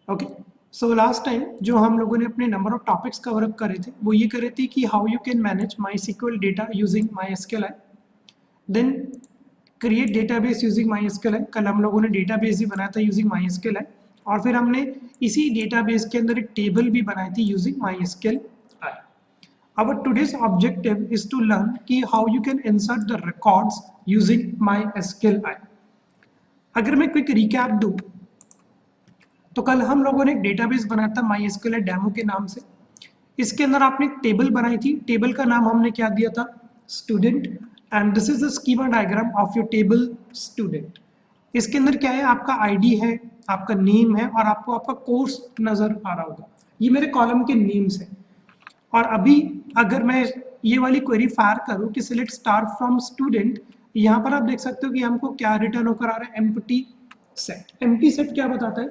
Okay, so last time जो हम लोगों ने अपने number of topics cover up करे थे वो ये करे थे कि how you can manage my SQL data using MySQL, then create database using MySQL। कल हम लोगों ने डेटाबेस भी बनाया था यूजिंग MySQL, और फिर हमने इसी डेटाबेस के अंदर एक टेबल भी बनाई थी using MySQL। Our today's objective is to learn कि how you can insert the records using MySQL। अगर मैं क्विक रिकैप दूं तो कल हम लोगों ने एक डेटाबेस बनाया था MySQL डेमो के नाम से। इसके अंदर आपने एक टेबल बनाई थी, टेबल का नाम हमने क्या दिया था, student, and this is the schema diagram of your table student. इसके अंदर क्या है, आपका आईडी है, आपका नेम है, और आपको आपका कोर्स नजर आ रहा होगा। ये मेरे कॉलम के नेम्स है। और अभी अगर मैं ये वाली क्वेरी फायर करूं कि सिलेक्ट स्टार फ्रॉम स्टूडेंट, यहाँ पर आप देख सकते हो कि हमको क्या रिटर्न होकर आ रहा है, एम्प्टी सेट। एम्प्टी सेट क्या बताता है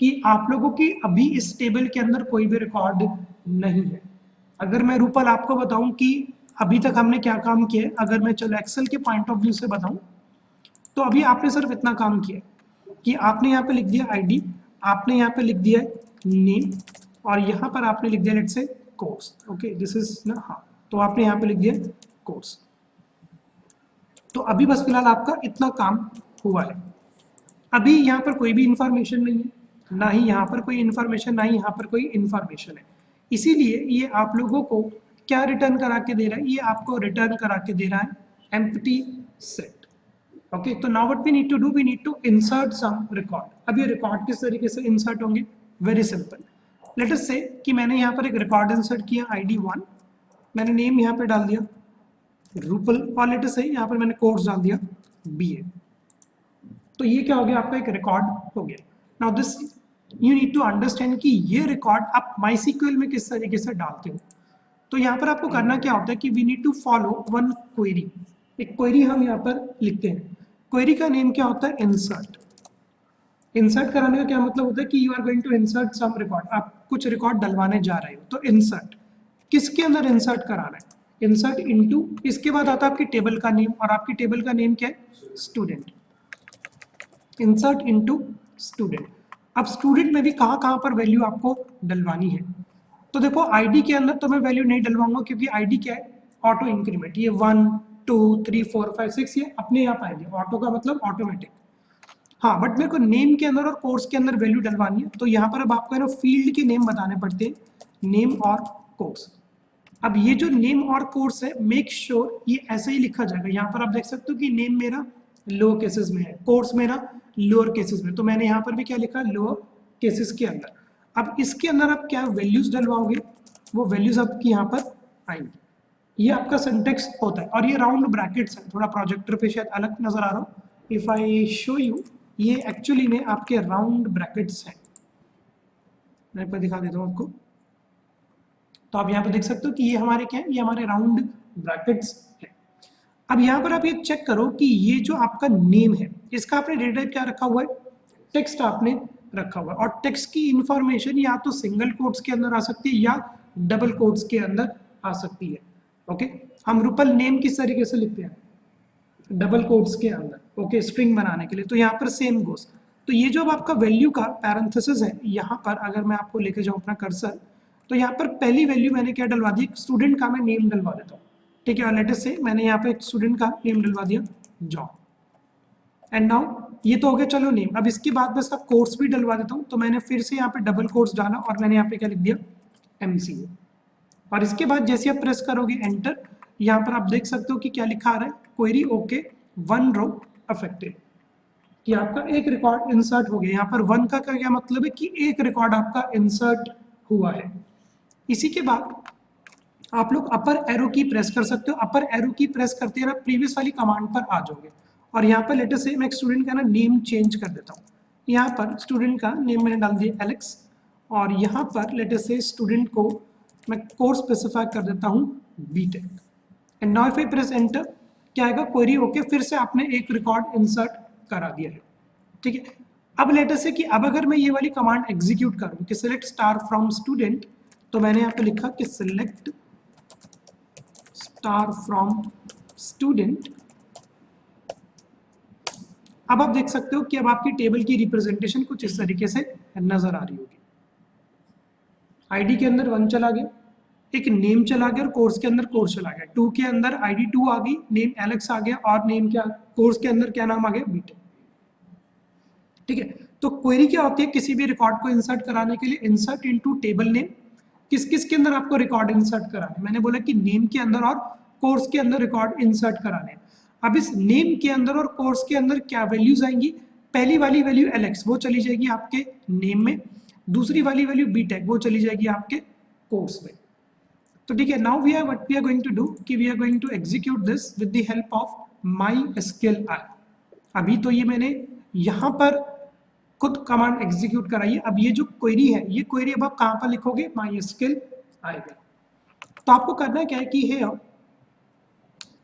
कि आप लोगों की अभी इस टेबल के अंदर कोई भी रिकॉर्ड नहीं है। अगर मैं रूपल आपको बताऊं कि अभी तक हमने क्या काम किया है, अगर मैं चलो एक्सेल के पॉइंट ऑफ व्यू से बताऊं तो अभी आपने सिर्फ इतना काम किया कि आपने यहाँ पे लिख दिया आईडी, आपने यहाँ पे लिख दिया नेम, और यहाँ पर आपने लिख दिया let's say course. Okay, this is ना, हाँ, तो आपने यहाँ पे लिख दिया कोर्स। तो अभी बस फिलहाल आपका इतना काम हुआ है। अभी यहाँ पर कोई भी इंफॉर्मेशन नहीं है, ना ही यहाँ पर कोई इंफॉर्मेशन, ना ही यहाँ पर कोई इंफॉर्मेशन है। इसीलिए ये आप लोगों को क्या रिटर्न करा के दे रहा है, ये आपको रिटर्न करा के दे रहा है एम्प्टी सेट। ओके, तो now what we need to do, we need to insert some record. अब ये रिकॉर्ड किस तरीके से इंसर्ट होंगे, वेरी सिंपल। लेट अस से कि मैंने यहाँ पर एक रिकॉर्ड इंसर्ट किया ID 1, मैंने नेम यहाँ पे डाल दिया रूपल, और लेट अस से यहाँ पर मैंने कोर्स डाल दिया BA। तो ये क्या हो गया, आपका एक रिकॉर्ड हो गया। Now this you need to understand कि ये रिकॉर्ड आप MySQL में किस तरीके से डालते हो। तो यहाँ पर आपको करना क्या होता है कि we need to follow one query. एक क्वेरी हम यहाँ पर लिखते हैं, क्वेरी का नेम क्या होता है, इंसर्ट। इंसर्ट कराने का क्या मतलब होता है कि you are going to insert some record, आप कुछ रिकॉर्ड डलवाने जा रहे हो। तो इंसर्ट किसके अंदर इंसर्ट कराना है, इंसर्ट इनटू, इसके बाद आता है आपकी टेबल का नेम, और आपकी टेबल का नेम क्या है, स्टूडेंट। Insert into student. अब स्टूडेंट में भी कहाँ कहाँ पर वैल्यू आपको डलवानी है। तो देखो आईडी के अंदर तो मैं वैल्यू नहीं डलवाऊंगा, क्योंकि आईडी क्या है, ऑटो इंक्रीमेंट। ये 1 2 3 4 5 6 ये अपने आप आएंगे, ऑटो का मतलब ऑटोमेटिक। हाँ, बट मेरे को नेम के अंदर और कोर्स के अंदर वैल्यू डलवानी है। तो यहाँ पर अब आपको है ना फील्ड के नेम बताने पड़ते हैं, नेम और कोर्स। अब ये जो नेम और कोर्स है, मेक श्योर ये ऐसे ही लिखा जाएगा। यहाँ पर आप देख सकते हो कि नेम मेरा लोअर केसेस में है, कोर्स मेरा लोअर केसेस में, तो मैंने यहाँ पर भी क्या लिखा, लोअर केसेस के अंदर। अब इसके अंदर आप क्या वैल्यूज डलवाओगे, वो वैल्यूज आपकी यहाँ पर आएंगी। ये आपका सिंटेक्स होता है, और ये राउंड ब्रैकेट्स है। थोड़ा प्रोजेक्टर पे शायद अलग नजर आ रहा हो, इफ आई शो यू, ये एक्चुअली में आपके राउंड ब्रैकेट्स हैं। मैं एक बार दिखा देता हूँ आपको। तो आप यहाँ पे देख सकते हो कि ये हमारे क्या है, ये हमारे राउंड ब्रैकेट्स है। अब यहाँ पर आप ये चेक करो कि ये जो आपका नेम है, इसका आपने डेटा टाइप क्या रखा हुआ है, टेक्स्ट आपने रखा हुआ है। और टेक्स्ट की इंफॉर्मेशन या तो सिंगल कोट्स के अंदर आ सकती है या डबल कोट्स के अंदर आ सकती है। ओके, हम रूपल नेम किस तरीके से लिखते हैं, डबल कोट्स के अंदर। ओके, स्ट्रिंग बनाने के लिए, तो यहाँ पर सेम गोस। तो ये जो अब आपका वैल्यू का पैरेंथेसिस है, यहाँ पर अगर मैं आपको लेकर जाऊँ अपना कर्सर, तो यहाँ पर पहली वैल्यू मैंने क्या डलवा दी, स्टूडेंट का मैं नेम डलवा देता हूँ। ठीक है, और लेटेस्ट से मैंने यहाँ पे स्टूडेंट का नेम डलवा दिया जॉब। एंड नाउ ये तो हो गया चलो नेम। अब इसके बाद बस अब कोर्स भी डलवा देता हूँ। तो मैंने फिर से यहाँ पे डबल कोर्स डाला, और मैंने यहाँ पे क्या लिख दिया, MCA। और इसके बाद जैसे आप प्रेस करोगे एंटर, यहाँ पर आप देख सकते हो कि क्या लिखा आ रहा है, क्वेरी ओके 1 रो अफेक्टेड, कि आपका एक रिकॉर्ड इंसर्ट हो गया। यहाँ पर 1 का क्या मतलब है कि एक रिकॉर्ड आपका इंसर्ट हुआ है। इसी के बाद आप लोग अपर एरो की प्रेस कर सकते हो। अपर एरो की प्रेस करते हैं ना, प्रीवियस वाली कमांड पर आ जाओगे। और यहाँ पर लेटर से मैं स्टूडेंट का ना नेम चेंज कर देता हूँ। यहाँ पर स्टूडेंट का नेम मैंने डाल दिया एलेक्स, और यहाँ पर लेटर से स्टूडेंट को मैं कोर्स स्पेसिफाई कर देता हूँ BTech। And now if I press enter, क्या आएगा, क्वेरी ओके, फिर से आपने एक रिकॉर्ड इंसर्ट करा दिया है। ठीक है, अब लेटर से कि अब अगर मैं ये वाली कमांड एग्जीक्यूट करूँ कि सिलेक्ट स्टार फ्रॉम स्टूडेंट, तो मैंने यहाँ पे लिखा कि सिलेक्ट स्टार फ्रॉम स्टूडेंट, अब आप देख सकते हो कि अब आपकी टेबल की रिप्रेजेंटेशन कुछ इस तरीके से नजर आ रही होगी। आईडी के अंदर 1 चला गया, एक नेम चला गया और कोर्स के अंदर कोर्स चला गया। 2 के अंदर आईडी 2 आ गई, नेम एलेक्स आ गया और नेम क्या, कोर्स के अंदर क्या नाम आ गया, बीटेक। ठीक है, तो क्वेरी क्या होती है, किसी भी रिकॉर्ड को इंसर्ट कराने के लिए इंसर्ट इनटू टेबल नेम। किस किस के अंदर आपको रिकॉर्ड इंसर्ट कराने, मैंने बोला कि नेम के अंदर और कोर्स के अंदर रिकॉर्ड इंसर्ट कराने। अब इस नेम के अंदर और कोर्स के अंदर क्या वैल्यूज आएंगी, पहली वाली वैल्यू एलेक्स वो चली जाएगी आपके नेम में, दूसरी वाली वैल्यू बीटेक वो चली जाएगी आपके कोर्स में। तो ठीक है, now we are what we are going to do कि we are going to execute this with the help of MySQL। अभी तो ये मैंने यहाँ पर खुद कमांड एग्जीक्यूट कराई है। अब ये जो क्वेरी है, ये क्वेरी अब आप कहाँ पर लिखोगे, MySQL आएगा। तो आपको करना क्या है कि hey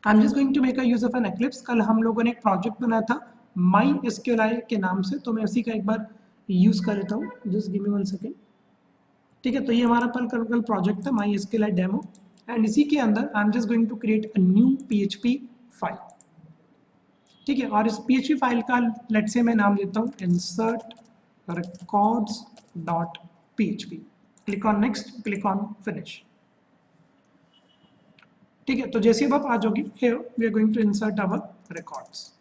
I am just going to make a use of an Eclipse. कल हम लोगों ने एक प्रोजेक्ट बनाया था MySQL के नाम से, तो मैं उसी का एक बार यूज कर लेता हूँ। Just give me 1 second. ठीक है, तो ये हमारा कल प्रोजेक्ट था MySQL डेमो, एंड इसी के अंदर I am just going to create a new PHP file. ठीक है, और इस PHP फाइल का लेट से मैं नाम देता हूँ insert records.php। Click on next, click on finish. ठीक है, तो जैसे अब आप आ जाओगे, here we are going to insert our records।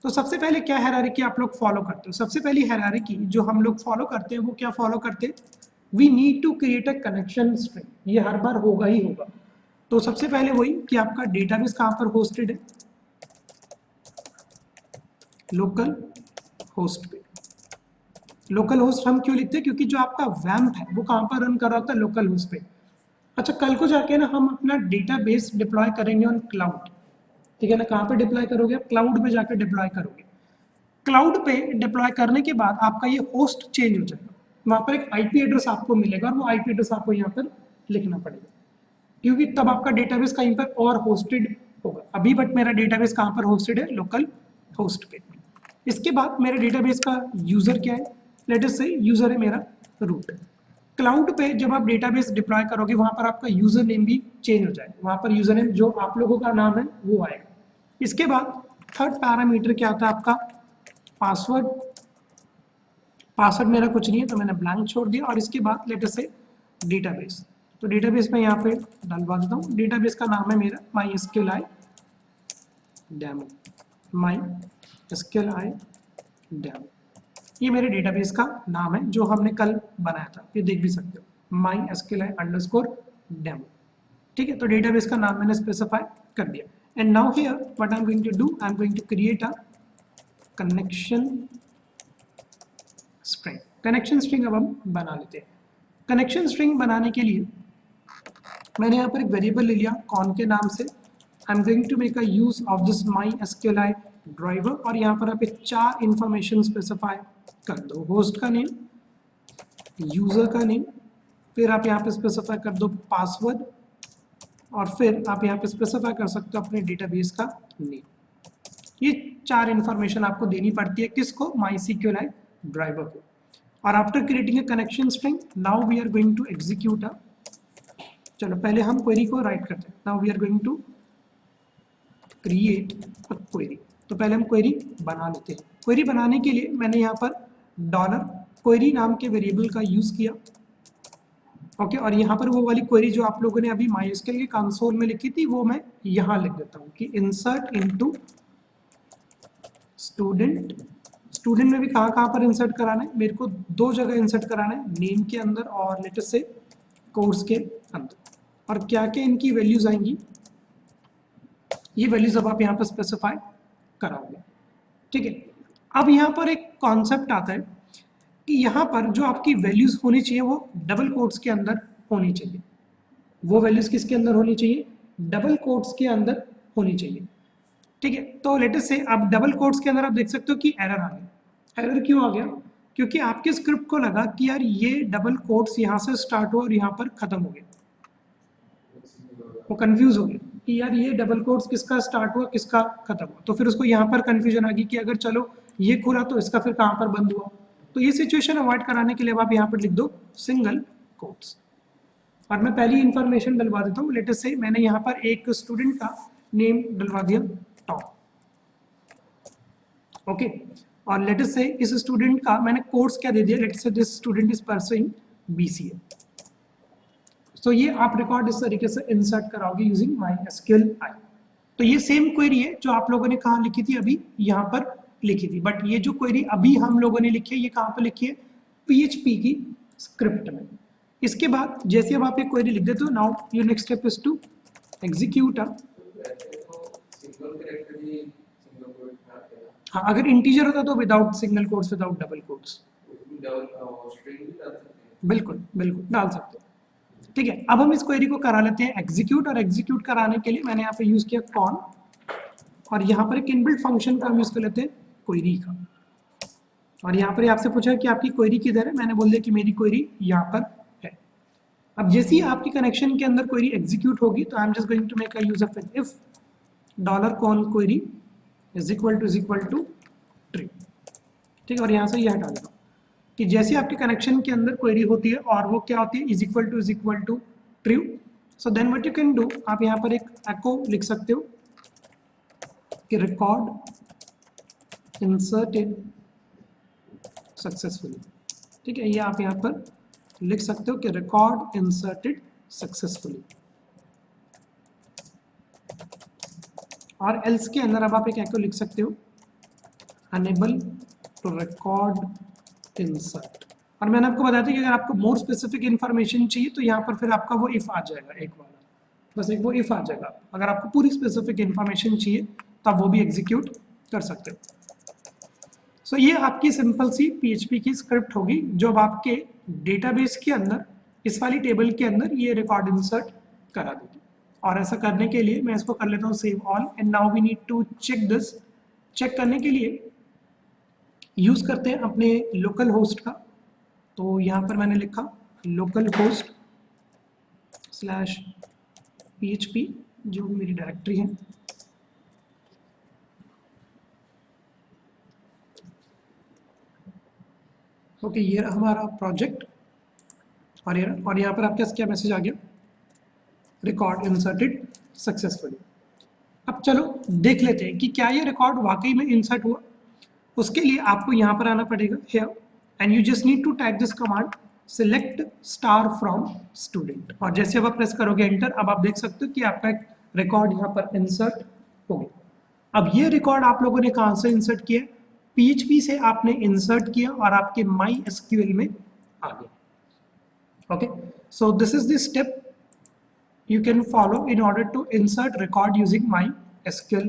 तो सबसे पहले क्या हायरार्की आप लोग फॉलो करते हो, सबसे पहली हायरार्की जो हम लोग फॉलो करते हैं वो क्या फॉलो करते हैं, we need to create a connection string. ये हर बार होगा ही होगा। तो सबसे पहले वही कि आपका डेटाबेस कहाँ पर होस्टेड है, लोकल होस्ट पे। लोकल होस्ट हम क्यों लिखते हैं, क्योंकि जो आपका वैम्प है वो कहाँ पर रन कर रहा होता है, लोकल होस्ट पे। अच्छा, कल को जाके ना हम अपना डेटाबेस डिप्लॉय करेंगे ऑन क्लाउड। ठीक है ना, कहाँ पे डिप्लॉय करोगे, क्लाउड पे जाकर डिप्लॉय करोगे। क्लाउड पे डिप्लॉय करने के बाद आपका ये होस्ट चेंज हो जाएगा, वहाँ पर एक IP एड्रेस आपको मिलेगा और वो IP एड्रेस आपको यहाँ पर लिखना पड़ेगा, क्योंकि तब आपका डेटाबेस कहीं पर और होस्टेड होगा। अभी बट मेरा डेटाबेस कहाँ पर होस्टेड है, लोकल होस्ट पे। इसके बाद मेरे डेटाबेस का यूजर क्या है, लेट अस से यूजर है मेरा रूट। क्लाउड पे जब आप डेटाबेस डिप्लॉय करोगे वहां पर आपका यूजर नेम भी चेंज हो जाएगा, वहां पर यूजर नेम जो आप लोगों का नाम है वो आएगा। इसके बाद थर्ड पैरामीटर क्या आता है आपका, पासवर्ड। पासवर्ड मेरा कुछ नहीं है तो मैंने ब्लैंक छोड़ दिया। और इसके बाद लेट अस से डेटाबेस, तो डेटाबेस में यहाँ पे डलवा देता हूँ। डेटाबेस का नाम है मेरा MySQL डेमो, MySQL डेमो। ये मेरे डेटाबेस का नाम है जो हमने कल बनाया था, ये देख भी सकते हो, MySQL_डेमो। ठीक है, तो डेटाबेस का नाम मैंने स्पेसिफाई कर दिया। And now here what I am going to do, I am going to create a connection string. Connection string अब हम बना लेते हैं। कनेक्शन स्ट्रिंग बनाने के लिए मैंने यहाँ पर एक वेरिएबल ले लिया कॉन के नाम से। I am going to make a use of this MySQL driver, और यहाँ पर आप एक 4 इंफॉर्मेशन स्पेसिफाई कर दो, होस्ट का नेम, यूजर का नेम, फिर आप यहाँ पे स्पेसिफाई कर दो पासवर्ड, और फिर आप यहाँ पे स्पेसिफाई कर सकते हो अपने डेटाबेस का नेम। ये 4 इंफॉर्मेशन आपको देनी पड़ती है, किसको, MySQL ड्राइवर को। और after creating a connection string now we are going to execute a, चलो पहले हम क्वेरी को राइट करते हैं। Now we are going to create a query. तो पहले हम क्वेरी बना लेते हैं। क्वेरी बनाने के लिए मैंने यहाँ पर डॉलर क्वेरी नाम के वेरिएबल का यूज किया। ओके, और यहाँ पर वो वाली क्वेरी जो आप लोगों ने अभी MySQL के कंसोल में लिखी थी वो मैं यहाँ लिख देता हूँ कि इंसर्ट इनटू स्टूडेंट। स्टूडेंट में भी कहाँ पर इंसर्ट कराना है, मेरे को 2 जगह इंसर्ट कराना है, नेम के अंदर और लेटेस्ट से कोर्स के अंदर। और क्या क्या इनकी वैल्यूज आएंगी, ये वैल्यूज अब आप यहाँ पर स्पेसिफाई कराओगे। ठीक है, अब यहाँ पर एक कॉन्सेप्ट आता है कि यहाँ पर जो आपकी वैल्यूज होनी चाहिए वो डबल कोट्स के अंदर होनी चाहिए। वो वैल्यूज किसके अंदर होनी चाहिए, डबल कोट्स के अंदर होनी चाहिए। ठीक है, तो लेटेस्ट से आप डबल कोट्स के अंदर आप देख सकते हो कि एरर आ गया। एरर क्यों आ गया, क्योंकि आपके स्क्रिप्ट को लगा कि यार ये डबल कोट्स यहाँ से स्टार्ट हुआ और यहाँ पर खत्म हो गया, वो कंफ्यूज हो गया कि यार ये डबल कोट्स किसका स्टार्ट हुआ किसका खत्म हुआ। तो फिर उसको यहाँ पर कंफ्यूजन आ गई कि अगर चलो ये खुला तो इसका फिर कहाँ पर बंद हुआ। तो ये सिचुएशन अवॉइड कराने के लिए आप यहाँ पर लिख दो सिंगल कोट्स। और मैं पहली इंफॉर्मेशन डलवा देता हूँ, लेटेस्ट से मैंने यहाँ पर एक स्टूडेंट का नेम डलवा दिया टॉप। ओके। और लेट अस से इस स्टूडेंट का मैंने कोर्स क्या दे दिया, लेट से this student is pursuing BCA। तो ये आप रिकॉर्ड इस तरीके से इंसर्ट कराओगे यूजिंग MySQL। तो ये सेम क्वेरी है जो आप लोगों ने कहाँ लिखी थी, अभी यहाँ पर लिखी थी, बट ये जो क्वेरी अभी हम लोगों ने लिखी है ये कहाँ पर लिखी है, PHP की स्क्रिप्ट में। इसके बाद जैसे अब आप एक क्वेरी लिख देते हो, now your next step is to execute a. हाँ, अगर इंटीजर होता तो without single quotes, without double quotes, बिल्कुल बिल्कुल डाल सकते हो। ठीक है, अब हम इस क्वेरी को करा लेते हैं एग्जीक्यूट, और एग्जीक्यूट कराने के लिए मैंने यहाँ पे यूज किया कॉन, और यहाँ पर एक इनबिल्ट फंक्शन का हम यूज कर लेते हैं क्वेरी का। और यहाँ पर आपसे पूछा कि आपकी क्वेरी किधर है, मैंने बोल दिया कि मेरी क्वेरी यहाँ पर है। अब जैसे ही आपकी कनेक्शन के अंदर क्वेरी एग्जीक्यूट होगी तो I am just going to make a use of if $कॉन query is equal to true. ठीक है, और यहाँ से ये हटा देता हूँ कि जैसे आपके कनेक्शन के अंदर क्वेरी होती है और वो क्या होती है, is equal to true. So then what you can do, आप यहाँ पर एक एको लिख सकते हो कि रिकॉर्ड इंसर्टेड सक्सेसफुली। ठीक है, ये आप यहाँ पर लिख सकते हो कि रिकॉर्ड इंसर्टेड सक्सेसफुली, और एल्स के अंदर अब आप एक एको लिख सकते हो अनेबल टू रिकॉर्ड इंसर्ट। और मैंने आपको बताया था कि अगर आपको मोर स्पेसिफिक इन्फॉर्मेशन चाहिए तो यहाँ पर फिर आपका वो इफ आ जाएगा, एक वाला, बस एक वो इफ आ जाएगा। अगर आपको पूरी स्पेसिफिक इन्फॉर्मेशन चाहिए तो आप वो भी एग्जीक्यूट कर सकते हो। सो ये आपकी सिंपल सी PHP की स्क्रिप्ट होगी जो अब आपके डेटाबेस के अंदर, इस वाली टेबल के अंदर ये रिकॉर्ड इंसर्ट करा देगी। और ऐसा करने के लिए मैं इसको कर लेता हूँ save all, and now we need to check this. Check करने के लिए यूज करते हैं अपने लोकल होस्ट का। तो यहाँ पर मैंने लिखा लोकल होस्ट /PHP, जो मेरी डायरेक्टरी है। ओके, ये रहा हमारा प्रोजेक्ट, और यहाँ पर आपके क्या मैसेज आ गया, रिकॉर्ड इंसर्टेड सक्सेसफुली। अब चलो देख लेते हैं कि क्या ये रिकॉर्ड वाकई में इंसर्ट हुआ। उसके लिए आपको यहाँ पर आना पड़ेगा here, and you just need to type this command select star from student. और जैसे अब आप प्रेस करोगे एंटर, अब आप देख सकते हो कि आपका एक रिकॉर्ड यहाँ पर इंसर्ट हो गया। अब ये रिकॉर्ड आप लोगों ने कहाँ से इंसर्ट किया, PHP से आपने इंसर्ट किया और आपके MySQL में आ गया। Okay, so this is the step you can follow in order to insert record using MySQL.